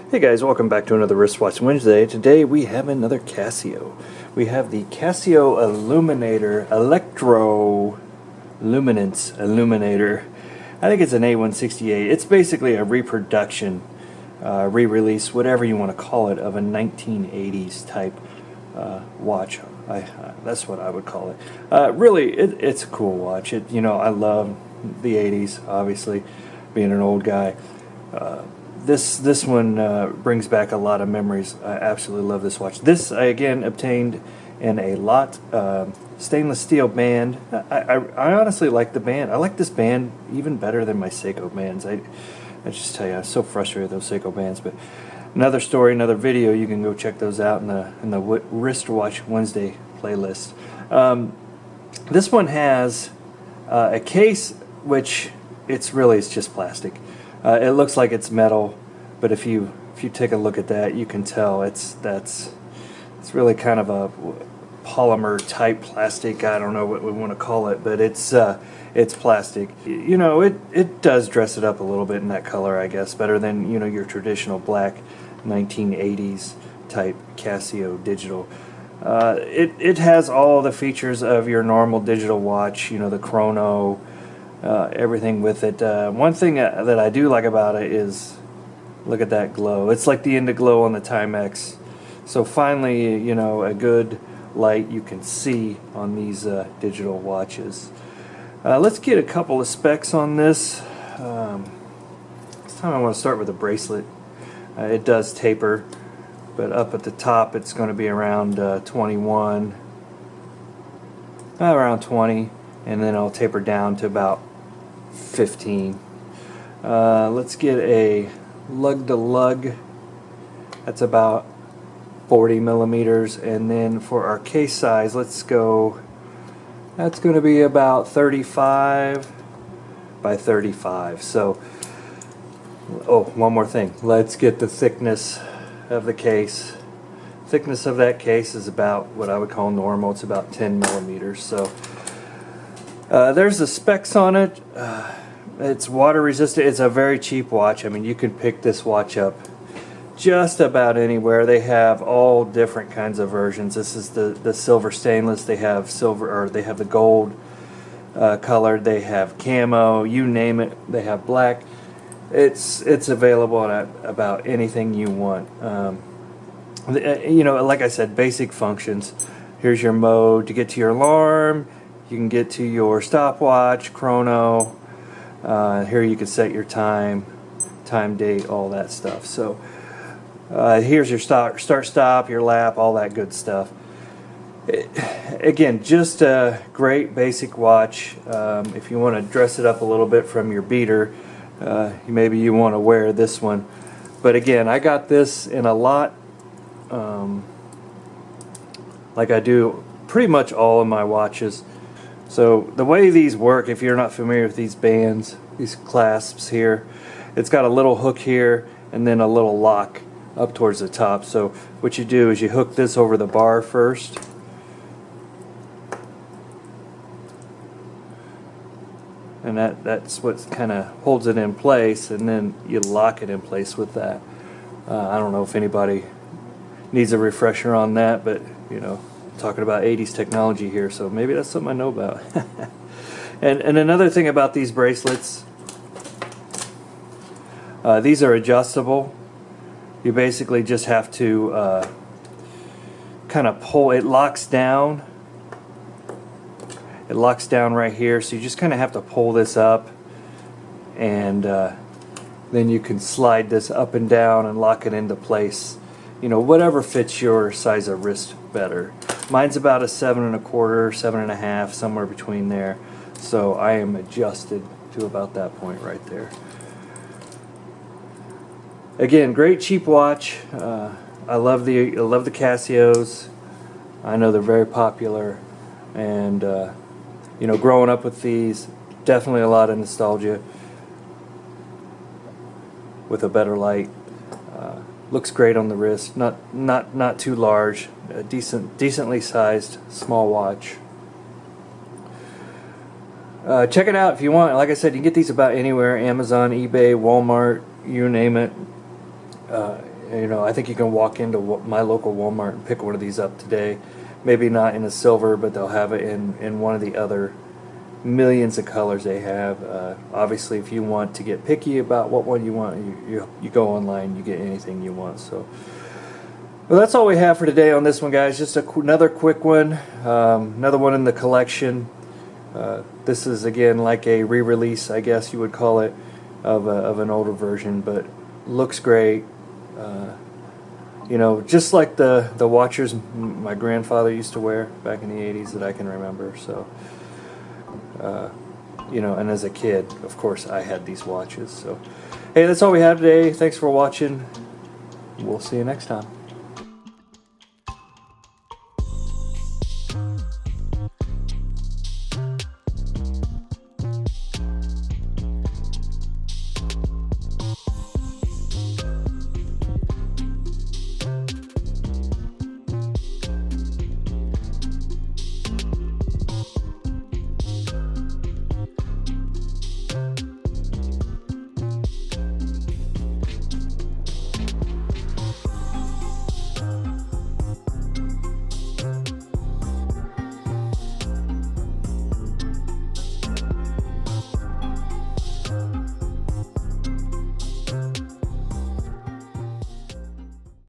Hey guys, welcome back to another Wristwatch Wednesday. Today we have another Casio. We have the Casio Illuminator Electro Luminance Illuminator. I think it's an A168. It's basically a reproduction, re-release, whatever you want to call it, of a 1980s type watch. That's what I would call it. Really, it's a cool watch. I love the 80s, obviously, being an old guy. This one brings back a lot of memories. I absolutely love this watch. This I again obtained in a lot stainless steel band. I honestly like the band. I like this band even better than my Seiko bands. I just tell you, I'm so frustrated with those Seiko bands. But another story, another video. You can go check those out in the Wristwatch Wednesday playlist. This one has a case which it's just plastic. It looks like it's metal, but if you take a look at that, you can tell it's really kind of a polymer type plastic. I don't know what we want to call it, but it's plastic. It does dress it up a little bit in that color, I guess, better than your traditional black 1980s type Casio digital. It has all the features of your normal digital watch. The chrono. Everything with it. One thing that I do like about it is, look at that glow. It's like the Indiglow on the Timex. So finally, a good light you can see on these digital watches. Let's get a couple of specs on this. This time I want to start with the bracelet. It does taper, but up at the top it's going to be around 21, around 20, and then I'll taper down to about 15. Let's get a lug-to-lug. That's about 40 millimeters, and then for our case size, let's go. That's going to be about 35 by 35. So, oh, one more thing. Let's get the thickness of the case. Thickness of that case is about what I would call normal. It's about 10 millimeters. So. There's the specs on it. It's water resistant. It's a very cheap watch. I mean, you can pick this watch up just about anywhere. They have all different kinds of versions. This is the silver stainless. They have silver, or they have the gold colored. They have camo. You name it. They have black. It's available at about anything you want. Like I said, basic functions. Here's your mode to get to your alarm. You can get to your stopwatch, chrono. Here you can set your time, date, all that stuff. So here's your start, stop, your lap, all that good stuff. Again, just a great basic watch. If you want to dress it up a little bit from your beater, maybe you want to wear this one. But again, I got this in a lot, like I do pretty much all of my watches. So the way these work, if you're not familiar with these bands, these clasps here, it's got a little hook here and then a little lock up towards the top. So what you do is you hook this over the bar first. And that's what kind of holds it in place, and then you lock it in place with that. I don't know if anybody needs a refresher on that, but talking about 80s technology here, so maybe that's something I know about. and another thing about these bracelets, these are adjustable. You basically just have to kind of pull. It locks down. It locks down right here, so you just kind of have to pull this up, and then you can slide this up and down and lock it into place. Whatever fits your size of wrist better. Mine's about a 7 1/4, 7.5, somewhere between there. So I am adjusted to about that point right there. Again, great cheap watch. I love the Casios. I know they're very popular, and growing up with these, definitely a lot of nostalgia. With a better light. Looks great on the wrist. Not too large. A decently sized small watch. Check it out if you want. Like I said, you can get these about anywhere. Amazon, eBay, Walmart, you name it. you know, I think you can walk into my local Walmart and pick one of these up today. Maybe not in a silver, but they'll have it in one of the other millions of colors they have. Obviously, if you want to get picky about what one you want, you go online, you get anything you want. So, well, that's all we have for today on this one, guys. Just another quick one, another one in the collection. This is again like a re-release, I guess you would call it, of an older version, but looks great. You know, just like the watches my grandfather used to wear back in the 80s that I can remember. So, you know, and as a kid, of course, I had these watches. So, hey, that's all we have today. Thanks for watching. We'll see you next time.